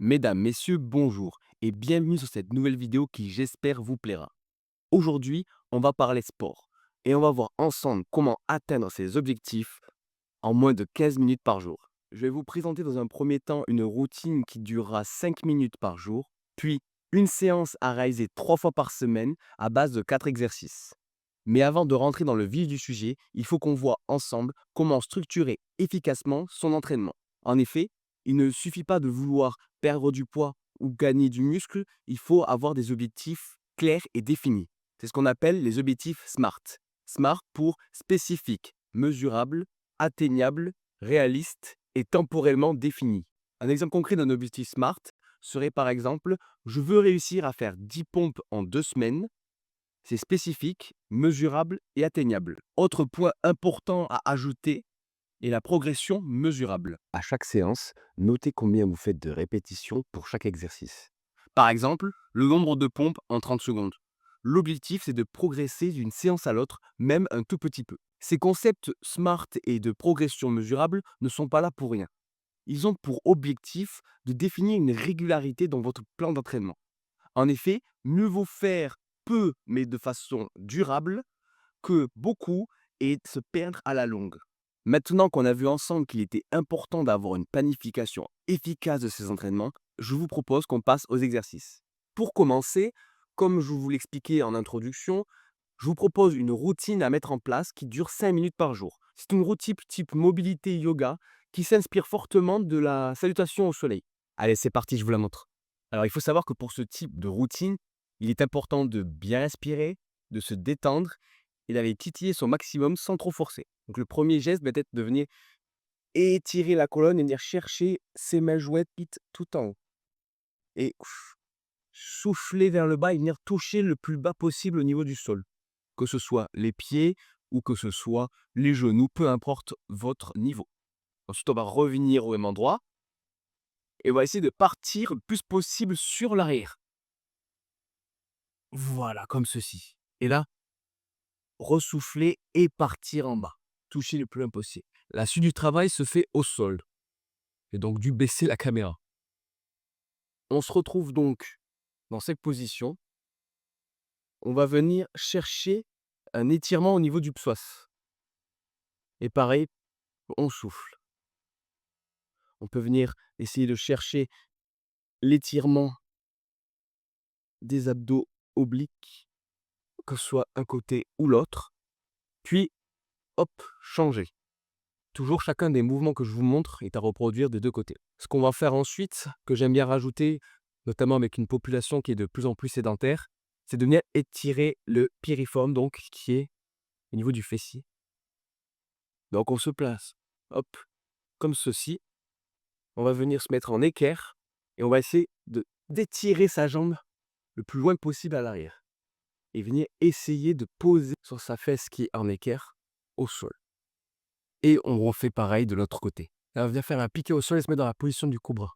Mesdames, messieurs, bonjour et bienvenue sur cette nouvelle vidéo qui j'espère vous plaira. Aujourd'hui, on va parler sport et on va voir ensemble comment atteindre ses objectifs en moins de 15 minutes par jour. Je vais vous présenter dans un premier temps une routine qui durera 5 minutes par jour, puis une séance à réaliser 3 fois par semaine à base de 4 exercices. Mais avant de rentrer dans le vif du sujet, il faut qu'on voit ensemble comment structurer efficacement son entraînement. En effet, il ne suffit pas de vouloir perdre du poids ou gagner du muscle, il faut avoir des objectifs clairs et définis. C'est ce qu'on appelle les objectifs SMART. SMART pour spécifique, mesurable, atteignable, réaliste et temporellement défini. Un exemple concret d'un objectif SMART serait par exemple, je veux réussir à faire 10 pompes en 2 semaines. C'est spécifique, mesurable et atteignable. Autre point important à ajouter est la progression mesurable. À chaque séance, notez combien vous faites de répétitions pour chaque exercice. Par exemple, le nombre de pompes en 30 secondes. L'objectif, c'est de progresser d'une séance à l'autre, même un tout petit peu. Ces concepts SMART et de progression mesurable ne sont pas là pour rien. Ils ont pour objectif de définir une régularité dans votre plan d'entraînement. En effet, mieux vaut faire peu mais de façon durable que beaucoup et se perdre à la longue. Maintenant qu'on a vu ensemble qu'il était important d'avoir une planification efficace de ces entraînements, je vous propose qu'on passe aux exercices. Pour commencer, comme je vous l'expliquais en introduction, je vous propose une routine à mettre en place qui dure 5 minutes par jour. C'est une routine type mobilité yoga qui s'inspire fortement de la salutation au soleil. Allez, c'est parti, je vous la montre. Alors, il faut savoir que pour ce type de routine, il est important de bien respirer, de se détendre et d'aller titiller son maximum sans trop forcer. Donc, le premier geste va être de venir étirer la colonne et venir chercher ses mains jointes tout en haut. Et souffler vers le bas et venir toucher le plus bas possible au niveau du sol. Que ce soit les pieds ou que ce soit les genoux, peu importe votre niveau. Ensuite, on va revenir au même endroit et on va essayer de partir le plus possible sur l'arrière. Voilà, comme ceci. Et là, ressouffler et partir en bas. Toucher le plus loin possible. La suite du travail se fait au sol. Et donc, dû baisser la caméra. On se retrouve donc dans cette position. On va venir chercher un étirement au niveau du psoas. Et pareil, on souffle. On peut venir essayer de chercher l'étirement des abdos obliques, que ce soit un côté ou l'autre. Puis, hop, changer. Toujours chacun des mouvements que je vous montre est à reproduire des deux côtés. Ce qu'on va faire ensuite, que j'aime bien rajouter, notamment avec une population qui est de plus en plus sédentaire, c'est de venir étirer le piriforme, donc qui est au niveau du fessier. Donc on se place, hop, comme ceci. On va venir se mettre en équerre et on va essayer d'étirer sa jambe le plus loin possible à l'arrière. Et venir essayer de poser sur sa fesse qui est en équerre au sol. Et on refait pareil de l'autre côté. Là, on vient faire un piqué au sol et se mettre dans la position du cobra.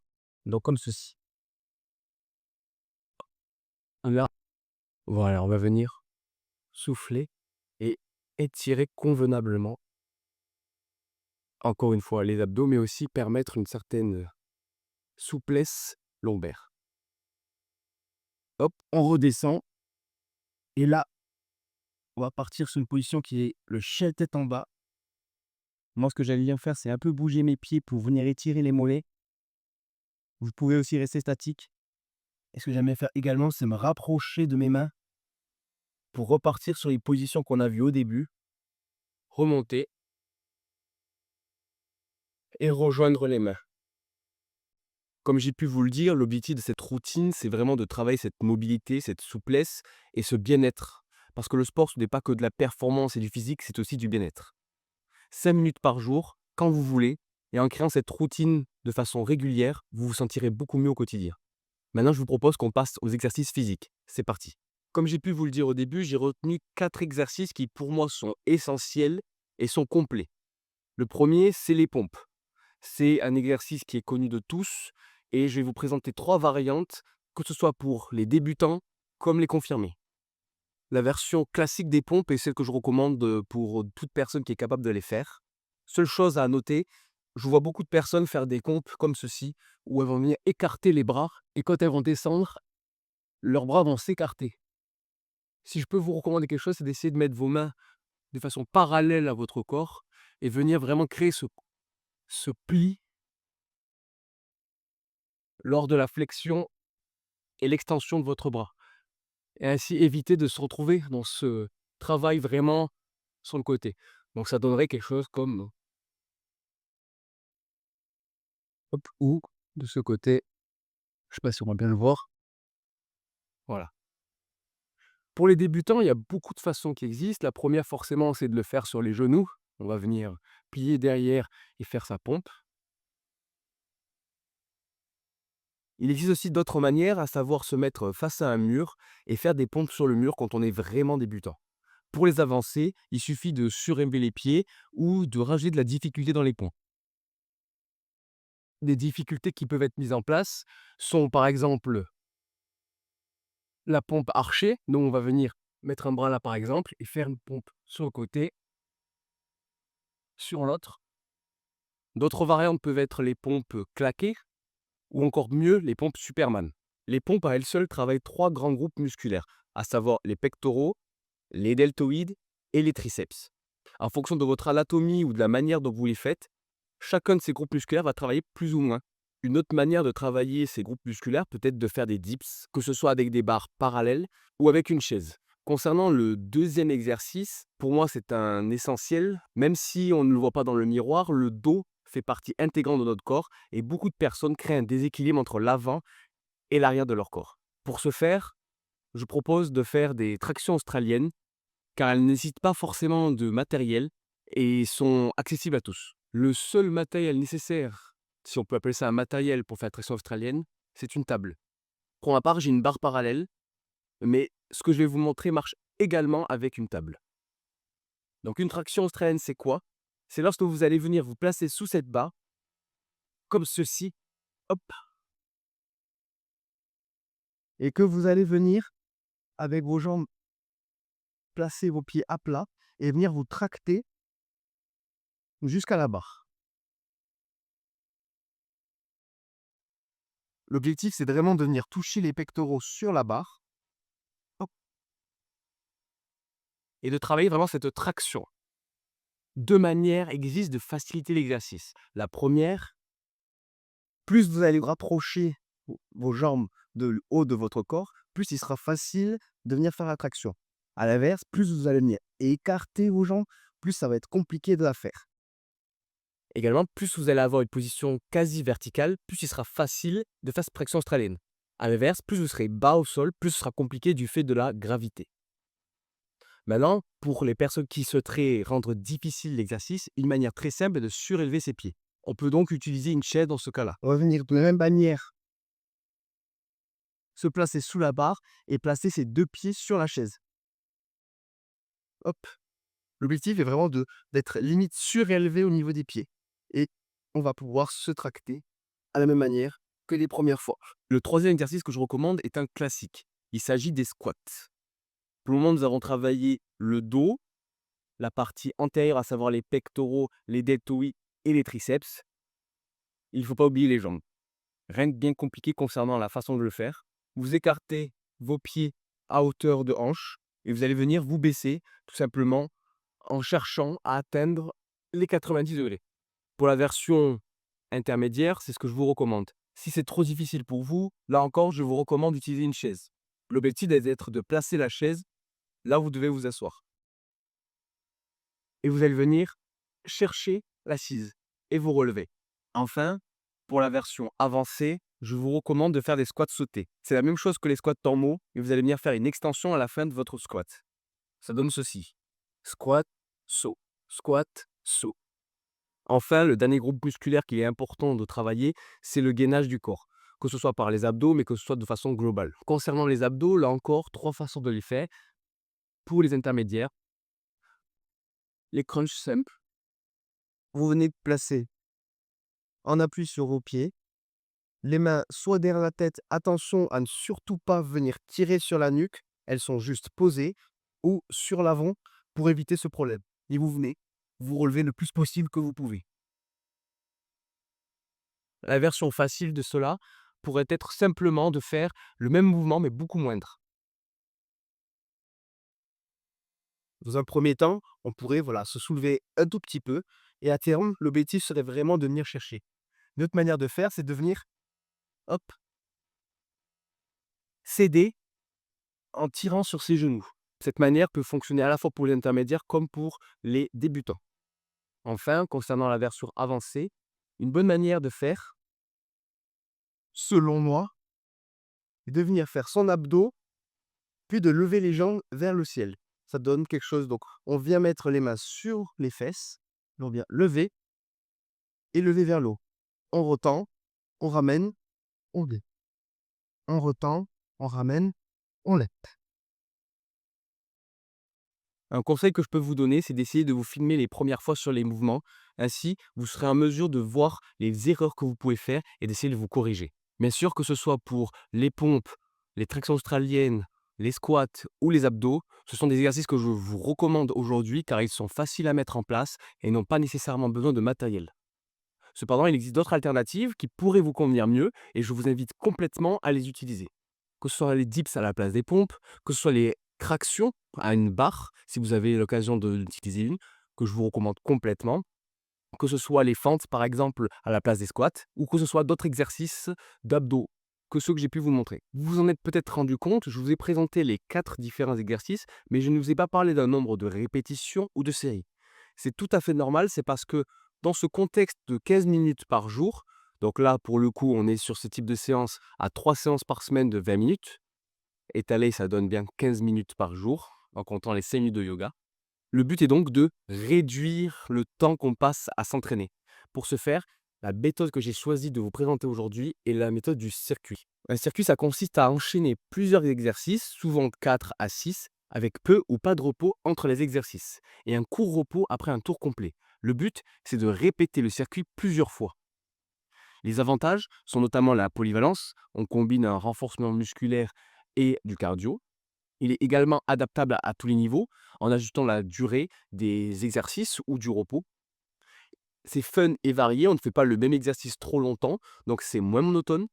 Donc comme ceci. Là, voilà, on va venir souffler et étirer convenablement. Encore une fois, les abdos, mais aussi permettre une certaine souplesse lombaire. Hop, on redescend. Et là, on va partir sur une position qui est le chien tête en bas. Moi, ce que j'aime bien faire, c'est un peu bouger mes pieds pour venir étirer les mollets. Vous pouvez aussi rester statique. Et ce que j'aime bien faire également, c'est me rapprocher de mes mains pour repartir sur les positions qu'on a vues au début, remonter et rejoindre les mains. Comme j'ai pu vous le dire, l'objectif de cette routine, c'est vraiment de travailler cette mobilité, cette souplesse et ce bien-être. Parce que le sport, ce n'est pas que de la performance et du physique, c'est aussi du bien-être. 5 minutes par jour, quand vous voulez, et en créant cette routine de façon régulière, vous vous sentirez beaucoup mieux au quotidien. Maintenant, je vous propose qu'on passe aux exercices physiques. C'est parti. Comme j'ai pu vous le dire au début, j'ai retenu 4 exercices qui pour moi sont essentiels et sont complets. Le premier, c'est les pompes. C'est un exercice qui est connu de tous et je vais vous présenter 3 variantes, que ce soit pour les débutants comme les confirmés. La version classique des pompes est celle que je recommande pour toute personne qui est capable de les faire. Seule chose à noter, Je vois beaucoup de personnes faire des pompes comme ceci, où elles vont venir écarter les bras et quand elles vont descendre, leurs bras vont s'écarter. Si je peux vous recommander quelque chose, c'est d'essayer de mettre vos mains de façon parallèle à votre corps et venir vraiment créer ce pli lors de la flexion et l'extension de votre bras. Et ainsi éviter de se retrouver dans ce travail vraiment sur le côté. Donc ça donnerait quelque chose comme hop, ou de ce côté, je sais pas si on va bien le voir. Voilà. Pour les débutants, il y a beaucoup de façons qui existent. La première, forcément, c'est de le faire sur les genoux. On va venir plier derrière et faire sa pompe. Il existe aussi d'autres manières, à savoir se mettre face à un mur et faire des pompes sur le mur quand on est vraiment débutant. Pour les avancés, il suffit de surélever les pieds ou de rajouter de la difficulté dans les points. Des difficultés qui peuvent être mises en place sont par exemple la pompe archée, dont on va venir mettre un bras là par exemple et faire une pompe sur le côté, sur l'autre. D'autres variantes peuvent être les pompes claquées ou encore mieux les pompes Superman. Les pompes à elles seules travaillent trois grands groupes musculaires, à savoir les pectoraux, les deltoïdes et les triceps. En fonction de votre anatomie ou de la manière dont vous les faites, chacun de ces groupes musculaires va travailler plus ou moins. Une autre manière de travailler ces groupes musculaires peut être de faire des dips, que ce soit avec des barres parallèles ou avec une chaise. Concernant le deuxième exercice, pour moi c'est un essentiel, même si on ne le voit pas dans le miroir, le dos fait partie intégrante de notre corps et beaucoup de personnes créent un déséquilibre entre l'avant et l'arrière de leur corps. Pour ce faire, je propose de faire des tractions australiennes car elles ne nécessitent pas forcément de matériel et sont accessibles à tous. Le seul matériel nécessaire, si on peut appeler ça un matériel pour faire la traction australienne, c'est une table. Pour ma part, j'ai une barre parallèle, mais ce que je vais vous montrer marche également avec une table. Donc une traction australienne, c'est quoi? C'est lorsque vous allez venir vous placer sous cette barre, comme ceci, hop, et que vous allez venir, avec vos jambes, placer vos pieds à plat et venir vous tracter jusqu'à la barre. L'objectif, c'est vraiment de venir toucher les pectoraux sur la barre, hop, et de travailler vraiment cette traction. Deux manières existent de faciliter l'exercice. La première, plus vous allez rapprocher vos jambes de haut de votre corps, plus il sera facile de venir faire la traction. À l'inverse, plus vous allez venir écarter vos jambes, plus ça va être compliqué de la faire. Également, plus vous allez avoir une position quasi verticale, plus il sera facile de faire cette traction australienne. À l'inverse, plus vous serez bas au sol, plus ce sera compliqué du fait de la gravité. Maintenant, pour les personnes qui souhaiteraient rendre difficile l'exercice, une manière très simple est de surélever ses pieds. On peut donc utiliser une chaise dans ce cas-là. Revenir de la même manière, se placer sous la barre et placer ses deux pieds sur la chaise. Hop. L'objectif est vraiment d'être limite surélevé au niveau des pieds. Et on va pouvoir se tracter à la même manière que les premières fois. Le troisième exercice que je recommande est un classique. Il s'agit des squats. Pour le moment, nous avons travaillé le dos, la partie antérieure, à savoir les pectoraux, les deltoïdes et les triceps. Il ne faut pas oublier les jambes. Rien de bien compliqué concernant la façon de le faire. Vous écartez vos pieds à hauteur de hanche et vous allez venir vous baisser tout simplement en cherchant à atteindre les 90 degrés. Pour la version intermédiaire, c'est ce que je vous recommande. Si c'est trop difficile pour vous, là encore, je vous recommande d'utiliser une chaise. L'objectif est d'être de placer la chaise là où vous devez vous asseoir. Et vous allez venir chercher l'assise et vous relever. Enfin, pour la version avancée, je vous recommande de faire des squats sautés. C'est la même chose que les squats normaux, mais vous allez venir faire une extension à la fin de votre squat. Ça donne ceci. Squat, saut. Squat, saut. Enfin, le dernier groupe musculaire qu'il est important de travailler, c'est le gainage du corps. Que ce soit par les abdos, mais que ce soit de façon globale. Concernant les abdos, là encore, trois façons de les faire. Pour les intermédiaires, les crunchs simples. Vous venez placer en appui sur vos pieds, les mains soit derrière la tête, attention à ne surtout pas venir tirer sur la nuque, elles sont juste posées, ou sur l'avant pour éviter ce problème. Et vous venez vous relever le plus possible que vous pouvez. La version facile de cela pourrait être simplement de faire le même mouvement mais beaucoup moindre. Dans un premier temps, on pourrait voilà, se soulever un tout petit peu et à terme, l'objectif serait vraiment de venir chercher. Une autre manière de faire, c'est de venir, hop, céder en tirant sur ses genoux. Cette manière peut fonctionner à la fois pour les intermédiaires comme pour les débutants. Enfin, concernant la version avancée, une bonne manière de faire, selon moi, est de venir faire son abdos, puis de lever les jambes vers le ciel. Ça donne quelque chose. Donc, on vient mettre les mains sur les fesses, on vient lever et lever vers le haut. On retend, on ramène, on lève. On retend, on ramène, on lève. Un conseil que je peux vous donner, c'est d'essayer de vous filmer les premières fois sur les mouvements. Ainsi, vous serez en mesure de voir les erreurs que vous pouvez faire et d'essayer de vous corriger. Bien sûr, que ce soit pour les pompes, les tractions australiennes, les squats ou les abdos, ce sont des exercices que je vous recommande aujourd'hui car ils sont faciles à mettre en place et n'ont pas nécessairement besoin de matériel. Cependant, il existe d'autres alternatives qui pourraient vous convenir mieux et je vous invite complètement à les utiliser. Que ce soit les dips à la place des pompes, que ce soit les tractions à une barre, si vous avez l'occasion d'utiliser une, que je vous recommande complètement, que ce soit les fentes par exemple à la place des squats, ou que ce soit d'autres exercices d'abdos que ceux que j'ai pu vous montrer. Vous vous en êtes peut-être rendu compte, je vous ai présenté les 4 différents exercices, mais je ne vous ai pas parlé d'un nombre de répétitions ou de séries. C'est tout à fait normal, c'est parce que dans ce contexte de 15 minutes par jour, donc là pour le coup on est sur ce type de séance à 3 séances par semaine de 20 minutes, étalé ça donne bien 15 minutes par jour, en comptant les 5 minutes de yoga. Le but est donc de réduire le temps qu'on passe à s'entraîner. Pour ce faire, la méthode que j'ai choisi de vous présenter aujourd'hui est la méthode du circuit. Un circuit, ça consiste à enchaîner plusieurs exercices, souvent de 4 à 6, avec peu ou pas de repos entre les exercices, et un court repos après un tour complet. Le but, c'est de répéter le circuit plusieurs fois. Les avantages sont notamment la polyvalence, on combine un renforcement musculaire et du cardio. Il est également adaptable à tous les niveaux, en ajoutant la durée des exercices ou du repos. C'est fun et varié, on ne fait pas le même exercice trop longtemps, donc c'est moins monotone.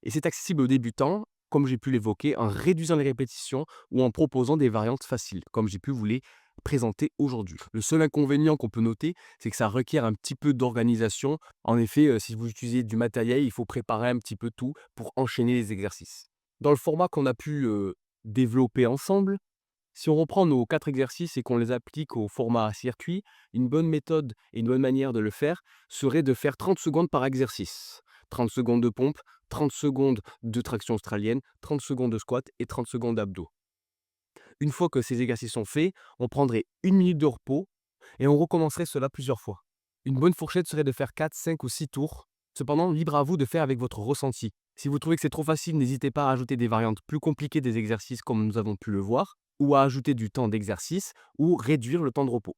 Et c'est accessible aux débutants, comme j'ai pu l'évoquer, en réduisant les répétitions ou en proposant des variantes faciles, comme j'ai pu vous les présenter aujourd'hui. Le seul inconvénient qu'on peut noter, c'est que ça requiert un petit peu d'organisation. En effet, si vous utilisez du matériel, il faut préparer un petit peu tout pour enchaîner les exercices. Dans le format qu'on a pu développer ensemble, si on reprend nos 4 exercices et qu'on les applique au format circuit, une bonne méthode et une bonne manière de le faire serait de faire 30 secondes par exercice. 30 secondes de pompe, 30 secondes de traction australienne, 30 secondes de squat et 30 secondes d'abdos. Une fois que ces exercices sont faits, on prendrait 1 minute de repos et on recommencerait cela plusieurs fois. Une bonne fourchette serait de faire 4, 5 ou 6 tours. Cependant, libre à vous de faire avec votre ressenti. Si vous trouvez que c'est trop facile, n'hésitez pas à ajouter des variantes plus compliquées des exercices comme nous avons pu le voir, ou à ajouter du temps d'exercice, ou réduire le temps de repos.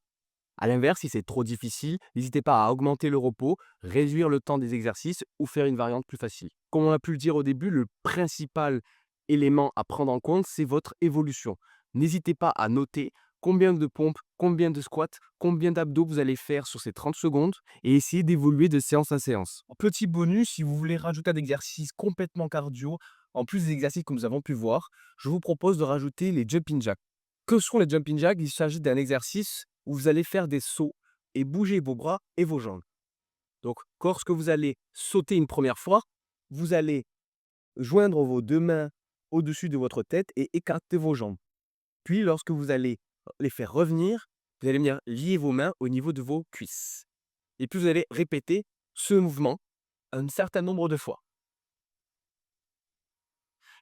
A l'inverse, si c'est trop difficile, n'hésitez pas à augmenter le repos, réduire le temps des exercices ou faire une variante plus facile. Comme on a pu le dire au début, le principal élément à prendre en compte, c'est votre évolution. N'hésitez pas à noter combien de pompes, combien de squats, combien d'abdos vous allez faire sur ces 30 secondes et essayez d'évoluer de séance à séance. Petit bonus, si vous voulez rajouter un exercice complètement cardio, en plus des exercices que nous avons pu voir, je vous propose de rajouter les jumping jacks. Que sont les jumping jacks? Il s'agit d'un exercice où vous allez faire des sauts et bouger vos bras et vos jambes. Donc, lorsque vous allez sauter une première fois, vous allez joindre vos 2 mains au-dessus de votre tête et écarter vos jambes. Puis, lorsque vous allez les faire revenir, vous allez venir lier vos mains au niveau de vos cuisses. Et puis, vous allez répéter ce mouvement un certain nombre de fois.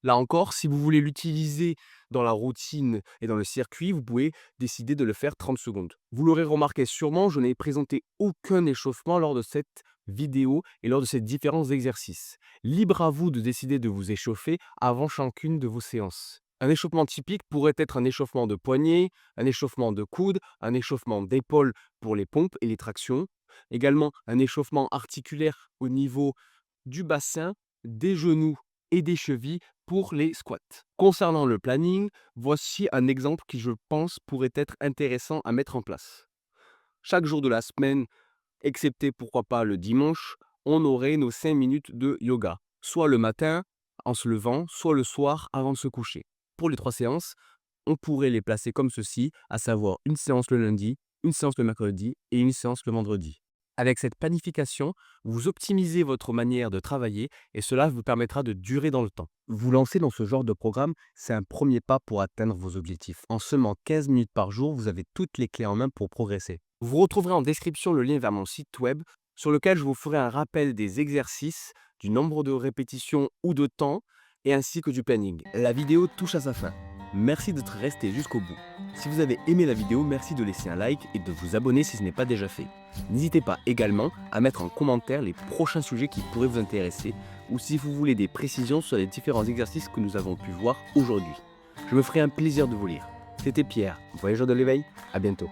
Là encore, si vous voulez l'utiliser dans la routine et dans le circuit, vous pouvez décider de le faire 30 secondes. Vous l'aurez remarqué sûrement, je n'ai présenté aucun échauffement lors de cette vidéo et lors de ces différents exercices. Libre à vous de décider de vous échauffer avant chacune de vos séances. Un échauffement typique pourrait être un échauffement de poignet, un échauffement de coude, un échauffement d'épaule pour les pompes et les tractions, également un échauffement articulaire au niveau du bassin, des genoux et des chevilles pour les squats. Concernant le planning, voici un exemple qui, je pense, pourrait être intéressant à mettre en place. Chaque jour de la semaine, excepté pourquoi pas le dimanche, on aurait nos 5 minutes de yoga, soit le matin en se levant, soit le soir avant de se coucher. Pour les 3 séances, on pourrait les placer comme ceci, à savoir une séance le lundi, une séance le mercredi et une séance le vendredi. Avec cette planification, vous optimisez votre manière de travailler et cela vous permettra de durer dans le temps. Vous lancer dans ce genre de programme, c'est un premier pas pour atteindre vos objectifs. En seulement 15 minutes par jour, vous avez toutes les clés en main pour progresser. Vous retrouverez en description le lien vers mon site web sur lequel je vous ferai un rappel des exercices, du nombre de répétitions ou de temps et ainsi que du planning. La vidéo touche à sa fin. Merci d'être resté jusqu'au bout. Si vous avez aimé la vidéo, merci de laisser un like et de vous abonner si ce n'est pas déjà fait. N'hésitez pas également à mettre en commentaire les prochains sujets qui pourraient vous intéresser ou si vous voulez des précisions sur les différents exercices que nous avons pu voir aujourd'hui. Je me ferai un plaisir de vous lire. C'était Pierre, voyageur de l'éveil, à bientôt.